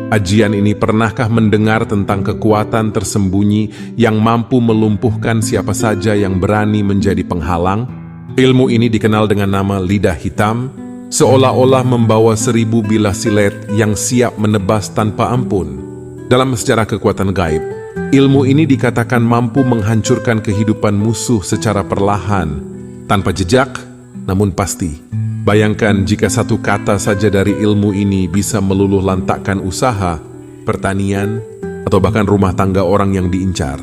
Ajian ini pernahkah mendengar tentang kekuatan tersembunyi yang mampu melumpuhkan siapa saja yang berani menjadi penghalang? Ilmu ini dikenal dengan nama lidah hitam, seolah-olah membawa 1000 bilah silet yang siap menebas tanpa ampun. Dalam sejarah kekuatan gaib, ilmu ini dikatakan mampu menghancurkan kehidupan musuh secara perlahan, tanpa jejak, namun pasti. Bayangkan jika satu kata saja dari ilmu ini bisa meluluh lantakkan usaha, pertanian, atau bahkan rumah tangga orang yang diincar.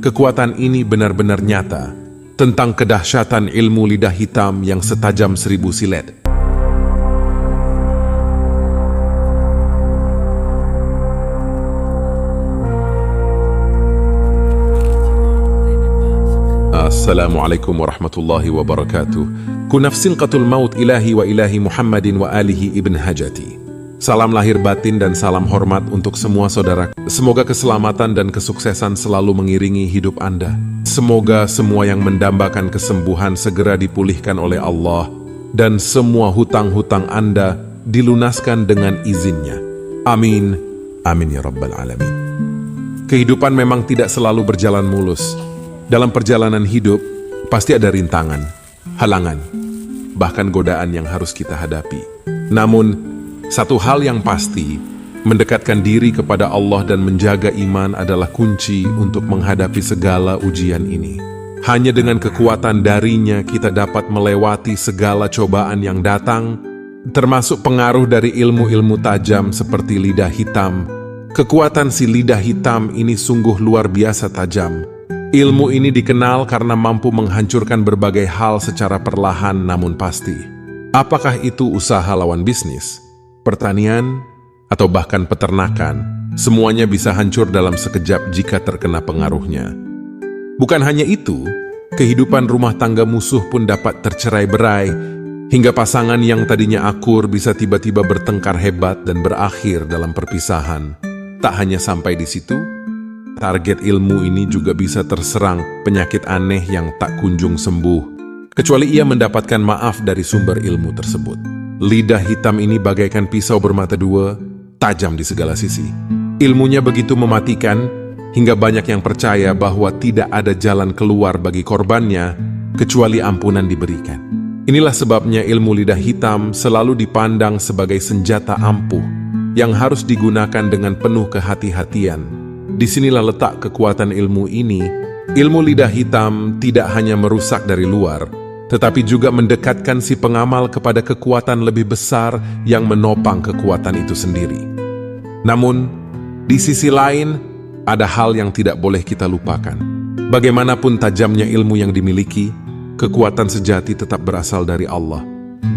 Kekuatan ini benar-benar nyata tentang kedahsyatan ilmu lidah hitam yang setajam 1000 silet. Assalamualaikum warahmatullahi wabarakatuh. Kunafsin qatul maut ilahi wa ilahi Muhammadin wa alihi ibn hajati. Salam lahir batin dan salam hormat untuk semua saudara. Semoga keselamatan dan kesuksesan selalu mengiringi hidup Anda. Semoga semua yang mendambakan kesembuhan segera dipulihkan oleh Allah dan semua hutang-hutang Anda dilunaskan dengan izinnya. Amin. Amin ya rabbal alamin. Kehidupan memang tidak selalu berjalan mulus. Dalam perjalanan hidup, pasti ada rintangan, halangan, bahkan godaan yang harus kita hadapi. Namun, satu hal yang pasti, mendekatkan diri kepada Allah dan menjaga iman adalah kunci untuk menghadapi segala ujian ini. Hanya dengan kekuatan darinya kita dapat melewati segala cobaan yang datang, termasuk pengaruh dari ilmu-ilmu tajam seperti lidah hitam. Kekuatan si lidah hitam ini sungguh luar biasa tajam. Ilmu ini dikenal karena mampu menghancurkan berbagai hal secara perlahan namun pasti. Apakah itu usaha lawan bisnis, pertanian, atau bahkan peternakan? Semuanya bisa hancur dalam sekejap jika terkena pengaruhnya. Bukan hanya itu, kehidupan rumah tangga musuh pun dapat tercerai-berai, hingga pasangan yang tadinya akur bisa tiba-tiba bertengkar hebat dan berakhir dalam perpisahan. Tak hanya sampai di situ, target ilmu ini juga bisa terserang penyakit aneh yang tak kunjung sembuh, kecuali ia mendapatkan maaf dari sumber ilmu tersebut. Lidah hitam ini bagaikan pisau bermata dua, tajam di segala sisi. Ilmunya begitu mematikan, hingga banyak yang percaya bahwa tidak ada jalan keluar bagi korbannya, kecuali ampunan diberikan. Inilah sebabnya ilmu lidah hitam selalu dipandang sebagai senjata ampuh, yang harus digunakan dengan penuh kehati-hatian. Disinilah letak kekuatan ilmu ini. Ilmu lidah hitam tidak hanya merusak dari luar, tetapi juga mendekatkan si pengamal kepada kekuatan lebih besar yang menopang kekuatan itu sendiri. Namun, di sisi lain, ada hal yang tidak boleh kita lupakan. Bagaimanapun tajamnya ilmu yang dimiliki, kekuatan sejati tetap berasal dari Allah.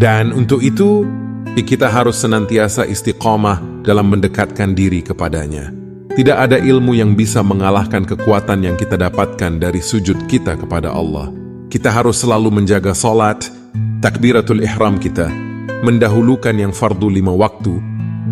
Dan untuk itu, kita harus senantiasa istiqomah dalam mendekatkan diri kepadanya. Tidak ada ilmu yang bisa mengalahkan kekuatan yang kita dapatkan dari sujud kita kepada Allah. Kita harus selalu menjaga salat, takbiratul ihram kita, mendahulukan yang fardu 5 waktu,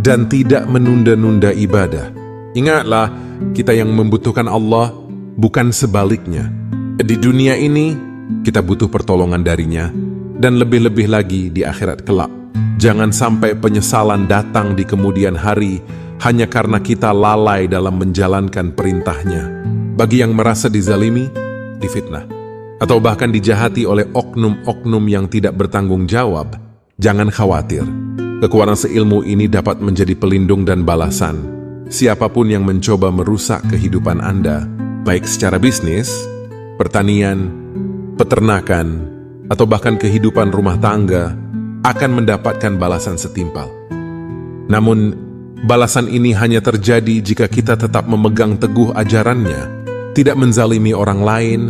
dan tidak menunda-nunda ibadah. Ingatlah, kita yang membutuhkan Allah, bukan sebaliknya. Di dunia ini, kita butuh pertolongan darinya, dan lebih-lebih lagi di akhirat kelak. Jangan sampai penyesalan datang di kemudian hari, hanya karena kita lalai dalam menjalankan perintahnya. Bagi yang merasa dizalimi, difitnah, atau bahkan dijahati oleh oknum-oknum yang tidak bertanggung jawab, jangan khawatir. Kekuatan seilmu ini dapat menjadi pelindung dan balasan. Siapapun yang mencoba merusak kehidupan Anda, baik secara bisnis, pertanian, peternakan, atau bahkan kehidupan rumah tangga, akan mendapatkan balasan setimpal. Namun, balasan ini hanya terjadi jika kita tetap memegang teguh ajarannya, tidak menzalimi orang lain,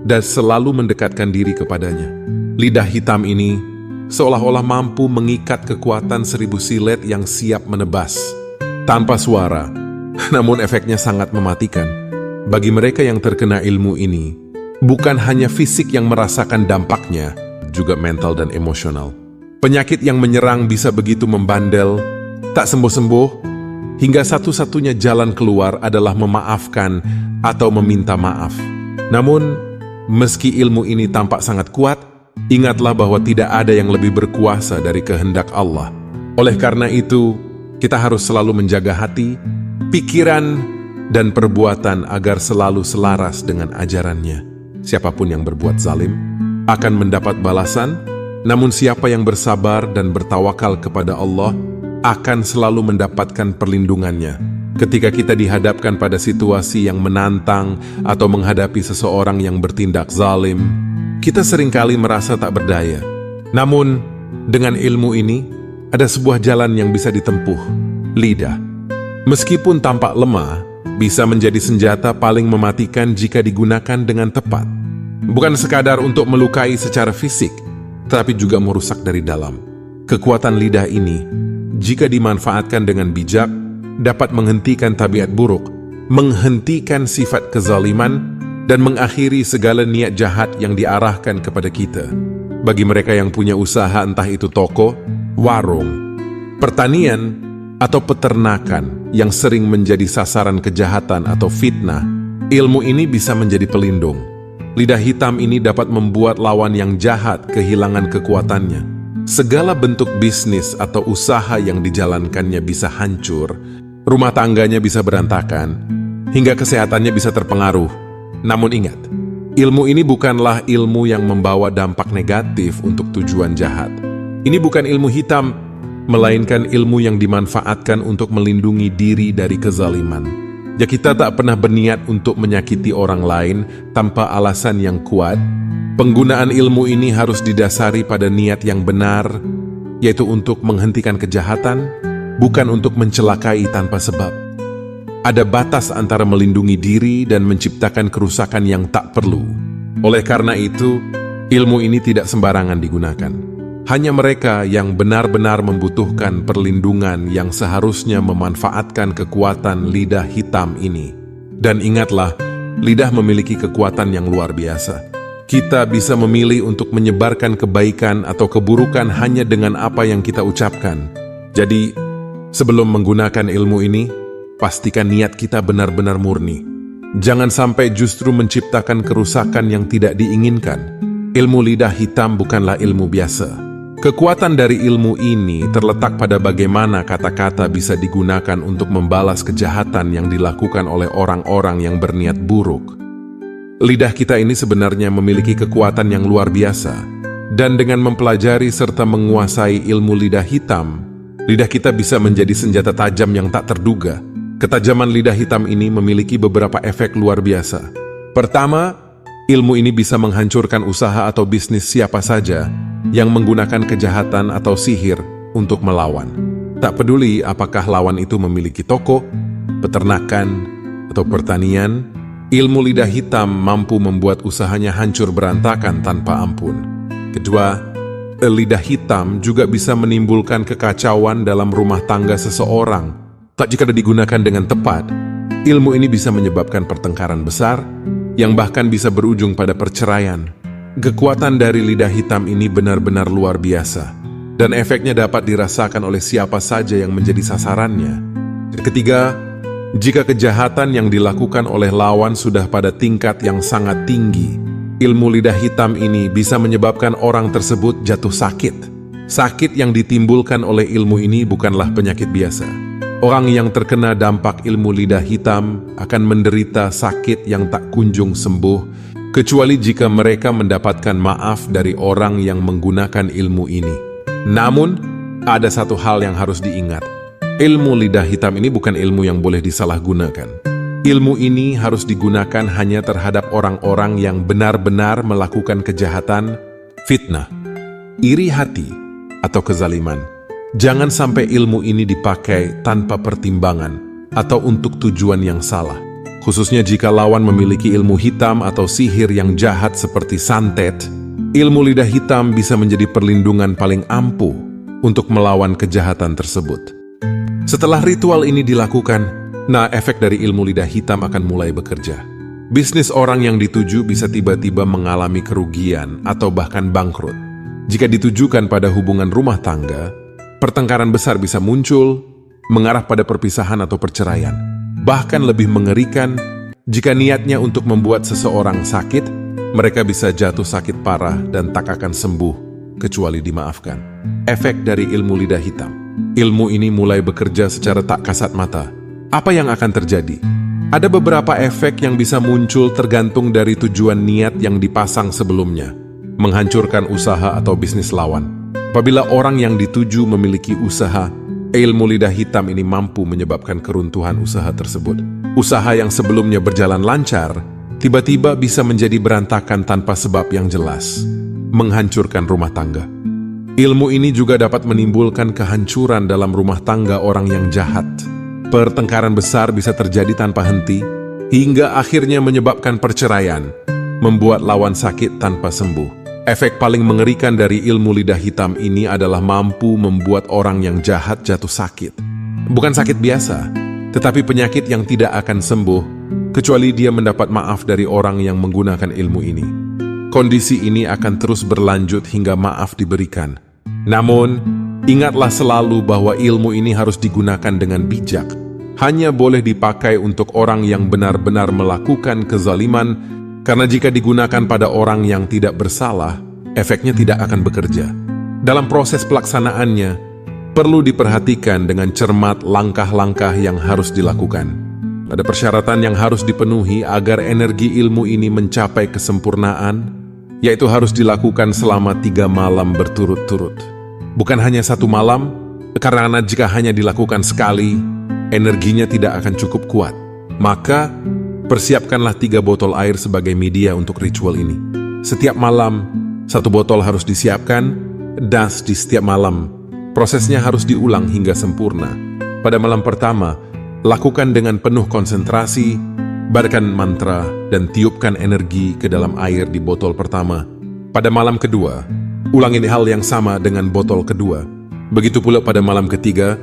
dan selalu mendekatkan diri kepadanya. Lidah hitam ini seolah-olah mampu mengikat kekuatan 1000 silet yang siap menebas, tanpa suara, namun efeknya sangat mematikan. Bagi mereka yang terkena ilmu ini, bukan hanya fisik yang merasakan dampaknya, juga mental dan emosional. Penyakit yang menyerang bisa begitu membandel, tak sembuh-sembuh, hingga satu-satunya jalan keluar adalah memaafkan atau meminta maaf. Namun, meski ilmu ini tampak sangat kuat, ingatlah bahwa tidak ada yang lebih berkuasa dari kehendak Allah. Oleh karena itu, Kita harus selalu menjaga hati, pikiran, dan perbuatan agar selalu selaras dengan ajarannya. Siapapun yang berbuat zalim akan mendapat balasan, namun siapa yang bersabar dan bertawakal kepada Allah akan selalu mendapatkan perlindungannya. Ketika kita dihadapkan pada situasi yang menantang atau menghadapi seseorang yang bertindak zalim, kita seringkali merasa tak berdaya. Namun, dengan ilmu ini, ada sebuah jalan yang bisa ditempuh, lidah. Meskipun tampak lemah, bisa menjadi senjata paling mematikan jika digunakan dengan tepat. Bukan sekadar untuk melukai secara fisik, tetapi juga merusak dari dalam. Kekuatan lidah ini, jika dimanfaatkan dengan bijak, dapat menghentikan tabiat buruk, menghentikan sifat kezaliman, dan mengakhiri segala niat jahat yang diarahkan kepada kita. Bagi mereka yang punya usaha, entah itu toko, warung, pertanian, atau peternakan yang sering menjadi sasaran kejahatan atau fitnah, ilmu ini bisa menjadi pelindung. Lidah hitam ini dapat membuat lawan yang jahat kehilangan kekuatannya. Segala bentuk bisnis atau usaha yang dijalankannya bisa hancur, rumah tangganya bisa berantakan, hingga kesehatannya bisa terpengaruh. Namun ingat, ilmu ini bukanlah ilmu yang membawa dampak negatif untuk tujuan jahat. Ini bukan ilmu hitam, melainkan ilmu yang dimanfaatkan untuk melindungi diri dari kezaliman. Ya, kita tak pernah berniat untuk menyakiti orang lain tanpa alasan yang kuat. Penggunaan ilmu ini harus didasari pada niat yang benar, yaitu untuk menghentikan kejahatan, bukan untuk mencelakai tanpa sebab. Ada batas antara melindungi diri dan menciptakan kerusakan yang tak perlu. Oleh karena itu, ilmu ini tidak sembarangan digunakan. Hanya mereka yang benar-benar membutuhkan perlindungan yang seharusnya memanfaatkan kekuatan lidah hitam ini. Dan ingatlah, lidah memiliki kekuatan yang luar biasa. Kita bisa memilih untuk menyebarkan kebaikan atau keburukan hanya dengan apa yang kita ucapkan. Jadi, sebelum menggunakan ilmu ini, pastikan niat kita benar-benar murni. Jangan sampai justru menciptakan kerusakan yang tidak diinginkan. Ilmu lidah hitam bukanlah ilmu biasa. Kekuatan dari ilmu ini terletak pada bagaimana kata-kata bisa digunakan untuk membalas kejahatan yang dilakukan oleh orang-orang yang berniat buruk. Lidah kita ini sebenarnya memiliki kekuatan yang luar biasa, dan dengan mempelajari serta menguasai ilmu lidah hitam, lidah kita bisa menjadi senjata tajam yang tak terduga. Ketajaman lidah hitam ini memiliki beberapa efek luar biasa. Pertama, ilmu ini bisa menghancurkan usaha atau bisnis siapa saja yang menggunakan kejahatan atau sihir untuk melawan. Tak peduli apakah lawan itu memiliki toko, peternakan, atau pertanian, ilmu lidah hitam mampu membuat usahanya hancur berantakan tanpa ampun. Kedua, lidah hitam juga bisa menimbulkan kekacauan dalam rumah tangga seseorang. Tak jika digunakan dengan tepat, ilmu ini bisa menyebabkan pertengkaran besar yang bahkan bisa berujung pada perceraian. Kekuatan dari lidah hitam ini benar-benar luar biasa, dan efeknya dapat dirasakan oleh siapa saja yang menjadi sasarannya. Ketiga, jika kejahatan yang dilakukan oleh lawan sudah pada tingkat yang sangat tinggi, ilmu lidah hitam ini bisa menyebabkan orang tersebut jatuh sakit. Sakit yang ditimbulkan oleh ilmu ini bukanlah penyakit biasa. Orang yang terkena dampak ilmu lidah hitam akan menderita sakit yang tak kunjung sembuh, kecuali jika mereka mendapatkan maaf dari orang yang menggunakan ilmu ini. Namun, ada satu hal yang harus diingat. Ilmu lidah hitam ini bukan ilmu yang boleh disalahgunakan. Ilmu ini harus digunakan hanya terhadap orang-orang yang benar-benar melakukan kejahatan, fitnah, iri hati, atau kezaliman. Jangan sampai ilmu ini dipakai tanpa pertimbangan atau untuk tujuan yang salah. Khususnya jika lawan memiliki ilmu hitam atau sihir yang jahat seperti santet, ilmu lidah hitam bisa menjadi perlindungan paling ampuh untuk melawan kejahatan tersebut. Setelah ritual ini dilakukan, efek dari ilmu lidah hitam akan mulai bekerja. Bisnis orang yang dituju bisa tiba-tiba mengalami kerugian atau bahkan bangkrut. Jika ditujukan pada hubungan rumah tangga, pertengkaran besar bisa muncul, mengarah pada perpisahan atau perceraian. Bahkan lebih mengerikan, jika niatnya untuk membuat seseorang sakit, mereka bisa jatuh sakit parah dan tak akan sembuh, kecuali dimaafkan. Efek dari ilmu lidah hitam. ilmu ini mulai bekerja secara tak kasat mata. Apa yang akan terjadi? Ada beberapa efek yang bisa muncul tergantung dari tujuan niat yang dipasang sebelumnya. Menghancurkan usaha atau bisnis lawan. Apabila orang yang dituju memiliki usaha, ilmu lidah hitam ini mampu menyebabkan keruntuhan usaha tersebut. Usaha yang sebelumnya berjalan lancar, tiba-tiba bisa menjadi berantakan tanpa sebab yang jelas. Menghancurkan rumah tangga. Ilmu ini juga dapat menimbulkan kehancuran dalam rumah tangga orang yang jahat. Pertengkaran besar bisa terjadi tanpa henti, hingga akhirnya menyebabkan perceraian, membuat lawan sakit tanpa sembuh. Efek paling mengerikan dari ilmu lidah hitam ini adalah mampu membuat orang yang jahat jatuh sakit. Bukan sakit biasa, tetapi penyakit yang tidak akan sembuh, kecuali dia mendapat maaf dari orang yang menggunakan ilmu ini. Kondisi ini akan terus berlanjut hingga maaf diberikan. Namun, ingatlah selalu bahwa ilmu ini harus digunakan dengan bijak. Hanya boleh dipakai untuk orang yang benar-benar melakukan kezaliman, karena jika digunakan pada orang yang tidak bersalah, efeknya tidak akan bekerja. Dalam proses pelaksanaannya, perlu diperhatikan dengan cermat langkah-langkah yang harus dilakukan. Ada persyaratan yang harus dipenuhi agar energi ilmu ini mencapai kesempurnaan, yaitu harus dilakukan selama 3 malam berturut-turut. Bukan hanya 1 malam, karena jika hanya dilakukan sekali, energinya tidak akan cukup kuat. Maka, persiapkanlah 3 botol air sebagai media untuk ritual ini. Setiap malam, 1 botol harus disiapkan, dan di setiap malam, prosesnya harus diulang hingga sempurna. Pada malam pertama, lakukan dengan penuh konsentrasi, bacakan mantra, dan tiupkan energi ke dalam air di botol pertama. Pada malam kedua, ulangi hal yang sama dengan botol kedua. Begitu pula pada malam ketiga,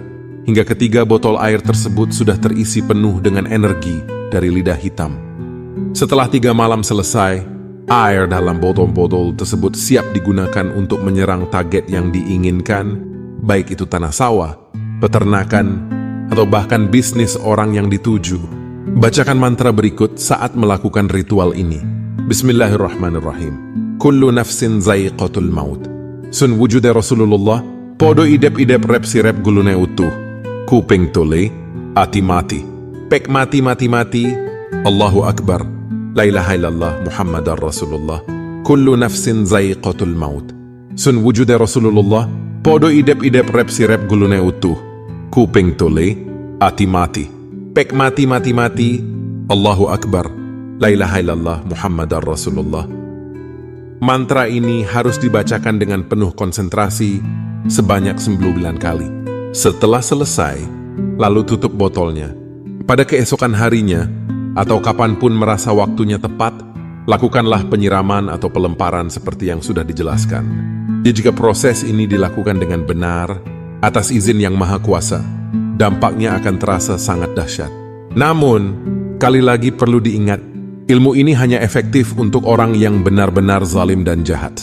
hingga ketiga botol air tersebut sudah terisi penuh dengan energi dari lidah hitam. Setelah 3 malam selesai, air dalam botol-botol tersebut siap digunakan untuk menyerang target yang diinginkan, baik itu tanah sawah, peternakan, atau bahkan bisnis orang yang dituju. Bacakan mantra berikut saat melakukan ritual ini. Bismillahirrahmanirrahim. Kullu nafsin zaiqatul maut. Sun wujude Rasulullah, podo idep-idep rep sirep gulune utuh. Kuping tole, ati mati. Pek mati. Allahu Akbar. La ilaha illallah Muhammadar Rasulullah. Kullu nafsin zaiqatul maut. Sun wujude Rasulullah, podo idep-idep rep sirep gulune utuh. Kuping tole, ati mati. Pek mati. Allahu Akbar. La ilaha illallah Muhammadar Rasulullah. Mantra ini harus dibacakan dengan penuh konsentrasi sebanyak 9 kali. Setelah selesai, lalu tutup botolnya. Pada keesokan harinya, atau kapanpun merasa waktunya tepat, lakukanlah penyiraman atau pelemparan seperti yang sudah dijelaskan. Jika proses ini dilakukan dengan benar, atas izin yang Maha Kuasa, dampaknya akan terasa sangat dahsyat. Namun, kali lagi perlu diingat, ilmu ini hanya efektif untuk orang yang benar-benar zalim dan jahat.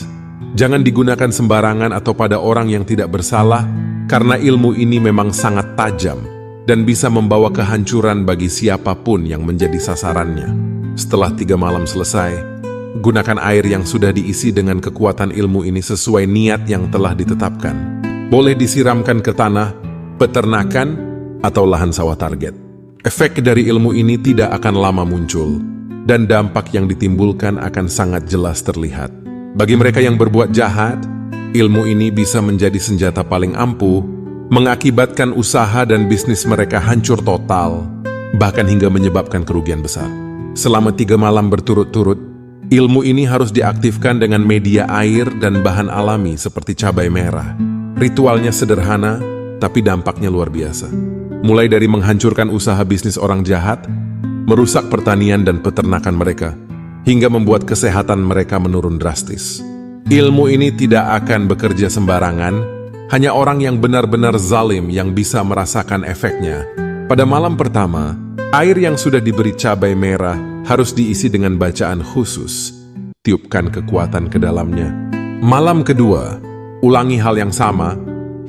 Jangan digunakan sembarangan atau pada orang yang tidak bersalah, karena ilmu ini memang sangat tajam dan bisa membawa kehancuran bagi siapapun yang menjadi sasarannya. Setelah 3 malam selesai, gunakan air yang sudah diisi dengan kekuatan ilmu ini sesuai niat yang telah ditetapkan. Boleh disiramkan ke tanah, peternakan, atau lahan sawah target. Efek dari ilmu ini tidak akan lama muncul, dan dampak yang ditimbulkan akan sangat jelas terlihat. Bagi mereka yang berbuat jahat, ilmu ini bisa menjadi senjata paling ampuh, mengakibatkan usaha dan bisnis mereka hancur total, bahkan hingga menyebabkan kerugian besar. Selama 3 malam berturut-turut, ilmu ini harus diaktifkan dengan media air dan bahan alami seperti cabai merah. Ritualnya sederhana, tapi dampaknya luar biasa. Mulai dari menghancurkan usaha bisnis orang jahat, merusak pertanian dan peternakan mereka, hingga membuat kesehatan mereka menurun drastis. Ilmu ini tidak akan bekerja sembarangan, hanya orang yang benar-benar zalim yang bisa merasakan efeknya. Pada malam pertama, air yang sudah diberi cabai merah harus diisi dengan bacaan khusus. Tiupkan kekuatan ke dalamnya. Malam kedua, ulangi hal yang sama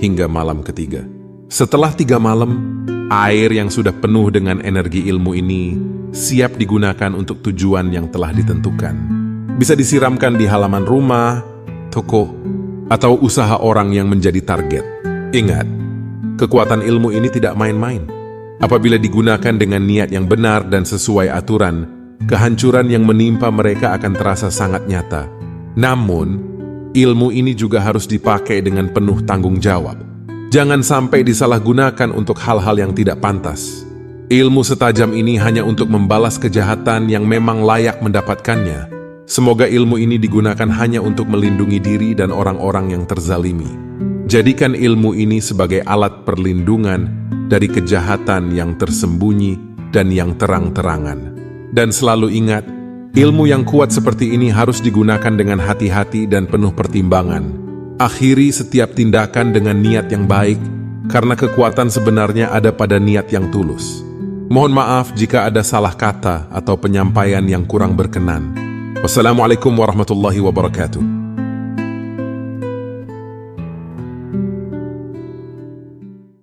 hingga malam ketiga. Setelah 3 malam, air yang sudah penuh dengan energi ilmu ini siap digunakan untuk tujuan yang telah ditentukan. Bisa disiramkan di halaman rumah, toko, atau usaha orang yang menjadi target. Ingat, Kekuatan ilmu ini tidak main-main. Apabila digunakan dengan niat yang benar dan sesuai aturan, kehancuran yang menimpa mereka akan terasa sangat nyata. Namun, ilmu ini juga harus dipakai dengan penuh tanggung jawab. Jangan sampai disalahgunakan untuk hal-hal yang tidak pantas. Ilmu setajam ini hanya untuk membalas kejahatan yang memang layak mendapatkannya. Semoga ilmu ini digunakan hanya untuk melindungi diri dan orang-orang yang terzalimi. Jadikan ilmu ini sebagai alat perlindungan dari kejahatan yang tersembunyi dan yang terang-terangan. Dan selalu ingat, ilmu yang kuat seperti ini harus digunakan dengan hati-hati dan penuh pertimbangan. Akhiri setiap tindakan dengan niat yang baik, karena kekuatan sebenarnya ada pada niat yang tulus. Mohon maaf jika ada salah kata atau penyampaian yang kurang berkenan. Wassalamualaikum warahmatullahi wabarakatuh.